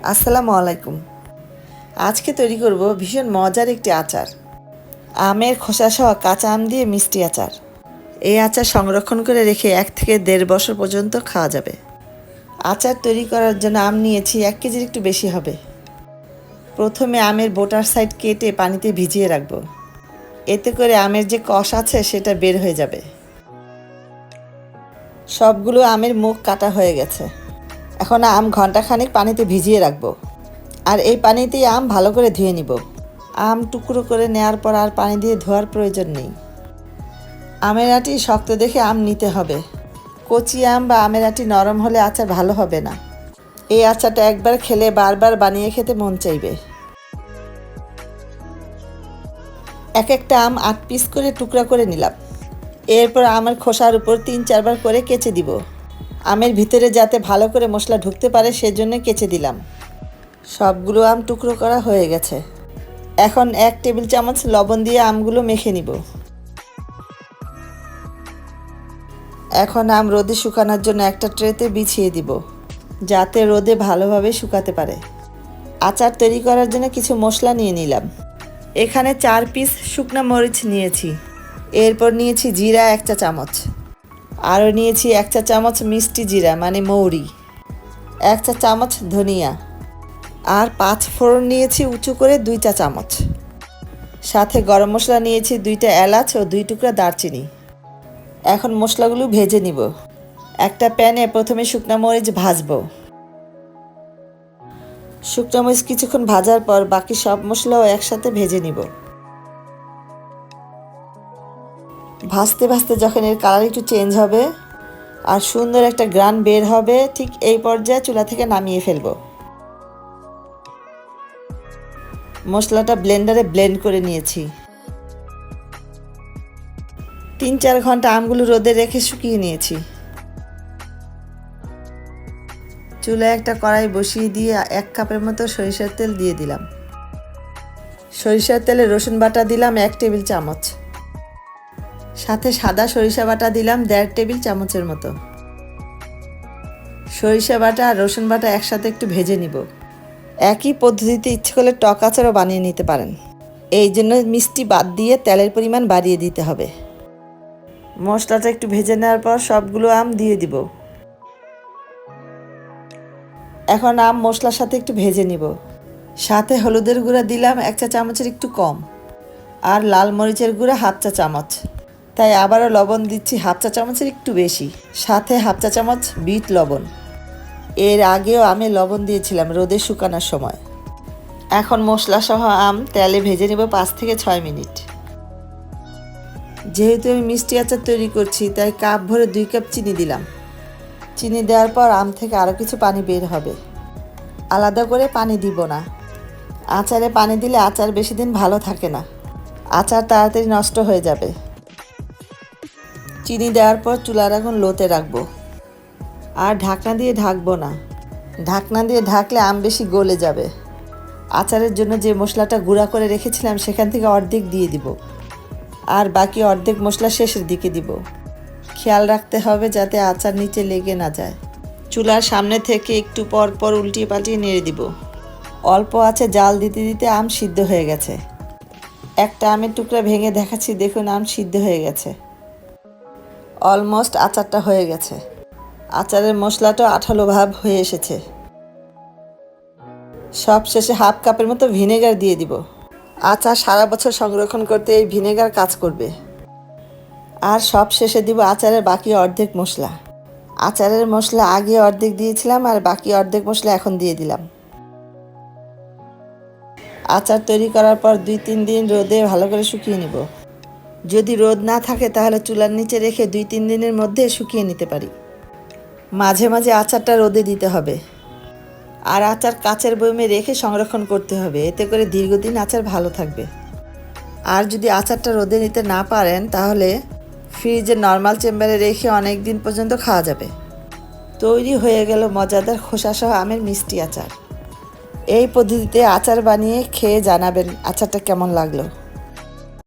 আসসালামু আলাইকুম। আজকে তৈরি করব ভীষণ মজার একটি আচার। আমের খোসাসহ কাঁচা আম দিয়ে মিষ্টি আচার। এই আচার সংরক্ষণ করে রেখে 1 থেকে 1.5 বছর পর্যন্ত খাওয়া যাবে। আচার তৈরি করার জন্য আম নিয়েছি 1 কেজির একটু বেশি হবে। প্রথমে আমের বোটার সাইড কেটে পানিতে ভিজিয়ে রাখব। এতে করে আমের যে কষ আছে সেটা বের হয়ে যাবে। সবগুলো আমের মুখ কাটা হয়ে গেছে। এখন আম ঘন্টাখানেক পানিতে ভিজিয়ে রাখবো। আর এই পানিতেই আম ভালো করে ধুয়ে নিব। আম টুকরো করে নেওয়ার পর আর পানি দিয়ে ধোয়ার প্রয়োজন নেই। আমের আটি শক্ত দেখে আম নিতে হবে। কচি আম বা আমের আটি নরম হলে আচার ভালো হবে না। এই আচারটা একবার খেলে বারবার বানিয়ে খেতে মন চাইবে। এক একটা আম 8 পিস করে টুকরা করে নিলাম। এরপর আমের খোসার উপর 3-4 বার করে কেচে দিব। আমের ভিতরে যাতে ভালো করে মশলা ঢুকতে পারে সেজন্য কেচে দিলাম। সবগুলো আম টুকরো করা হয়ে গেছে। এখন 1 টেবিল চামচ লবণ দিয়ে আমগুলো মেখে নিব। এখন আম রোদে শুকানোর জন্য একটা ট্রেতে বিছিয়ে দিব, যাতে রোদে ভালোভাবে শুকাতে পারে। আচার তৈরি করার জন্য কিছু মশলা নিয়ে নিলাম। এখানে 4 পিস শুকনো মরিচ নিয়েছি। এরপর নিয়েছি জিরা 1 চা চামচ। আরও নিয়েছি 1 চা চামচ মিষ্টি জিরা মানে মৌরি, 1 চা চামচ ধনিয়া, আর 5 ফোড়ন নিয়েছি উঁচু করে 2 চা চামচ। সাথে গরম মশলা নিয়েছি 2টা এলাচ ও 2 টুকরা দারচিনি। এখন মশলাগুলো ভেজে নিব। একটা প্যানে প্রথমে শুকনো মরিচ ভাজবো। শুকনো মরিচ কিছুক্ষণ ভাজার পর বাকি সব মশলাও একসাথে ভেজে নিব। ভাজতে ভাজতে যখন এর কালার একটু চেঞ্জ হবে আর সুন্দর একটা গ্রান বের হবে, ঠিক এই পর্যায়ে চুলা থেকে নামিয়ে ফেলবো। মশলাটা ব্লেন্ডারে ব্লেন্ড করে নিয়েছি। 3-4 ঘন্টা আমগুলো রোদে রেখে শুকিয়ে নিয়েছি। চুলায় একটা কড়াই বসিয়ে দিয়ে 1 কাপের মতো সরিষার তেল দিয়ে দিলাম। সরিষার তেলে রসুন বাটা দিলাম 1 টেবিল চামচ। সাথে সাদা সরিষা বাটা দিলাম 1.5 টেবিল চামচের মতো। সরিষা বাটা আর রসুন বাটা একসাথে একটু ভেজে নিব। একই পদ্ধতিতে ইচ্ছে করলে টক আচারও বানিয়ে নিতে পারেন। এই জন্য মিষ্টি বাদ দিয়ে তেলের পরিমাণ বাড়িয়ে দিতে হবে। মশলাটা একটু ভেজে নেওয়ার পর সবগুলো আম দিয়ে দিব। এখন আম মশলার সাথে একটু ভেজে নিব। সাথে হলুদের গুঁড়া দিলাম 1 চা চামচের একটু কম, আর লাল মরিচের গুঁড়া 1/2 চা চামচ। তাই আবারও লবণ দিচ্ছি 1/2 চা চামচের একটু বেশি। সাথে 1/2 চা চামচ বিট লবণ। এর আগেও আমি লবণ দিয়েছিলাম রোদে শুকানোর সময়। এখন মশলা সহ আম তেলে ভেজে নেব 5 থেকে 6 মিনিট। যেহেতু আমি মিষ্টি আচার তৈরি করছি তাই কাপ ভরে 2 কাপ চিনি দিলাম। চিনি দেওয়ার পর আম থেকে আরও কিছু পানি বের হবে। আলাদা করে পানি দিব না। আচারে পানি দিলে আচার বেশি দিন ভালো থাকে না, আচার তাড়াতাড়ি নষ্ট হয়ে যাবে। চিনি দেওয়ার পর চুলার আগুন লোতে রাখবো। আর ঢাকনা দিয়ে ঢাকবো না। ঢাকনা দিয়ে ঢাকলে আম বেশি গলে যাবে। আচারের জন্য যে মশলাটা গুঁড়া করে রেখেছিলাম সেখান থেকে অর্ধেক দিয়ে দিব, আর বাকি অর্ধেক মশলা শেষের দিকে দিব। খেয়াল রাখতে হবে যাতে আচার নিচে লেগে না যায়। চুলার সামনে থেকে একটু পর পর উল্টিয়ে পাল্টিয়ে নেড়ে দিব। অল্প আছে জাল দিতে দিতে আম সিদ্ধ হয়ে গেছে। একটা আমের টুকরা ভেঙে দেখাচ্ছি, দেখুন আম সিদ্ধ হয়ে গেছে। অলমোস্ট আচারটা হয়ে গেছে। আচারের মশলাটা আঠালো ভাব হয়ে এসেছে। সব শেষে 1/2 কাপের মতো ভিনেগার দিয়ে দিব। আচার সারা বছর সংরক্ষণ করতে এই ভিনেগার কাজ করবে। আর সব শেষে দিব আচারের বাকি অর্ধেক মশলা। আচারের মশলা আগে অর্ধেক দিয়েছিলাম আর বাকি অর্ধেক মশলা এখন দিয়ে দিলাম। আচার তৈরি করার পর 2-3 দিন রোদে ভালো করে শুকিয়ে নিব। যদি রোদ না থাকে তাহলে চুলার নিচে রেখে 2-3 দিনের মধ্যে শুকিয়ে নিতে পারি। মাঝে মাঝে আচারটা রোদে দিতে হবে। আর আচার কাচের বয়মে রেখে সংরক্ষণ করতে হবে, এতে করে দীর্ঘদিন আচার ভালো থাকবে। আর যদি আচারটা রোদে নিতে না পারেন তাহলে ফ্রিজে নর্মাল চেম্বারে রেখে অনেক দিন পর্যন্ত খাওয়া যাবে। তৈরি হয়ে গেল মজাদার খোসাসহ আমের মিষ্টি আচার। এই পদ্ধতিতে আচার বানিয়ে খেয়ে জানাবেন আচারটা কেমন লাগলো।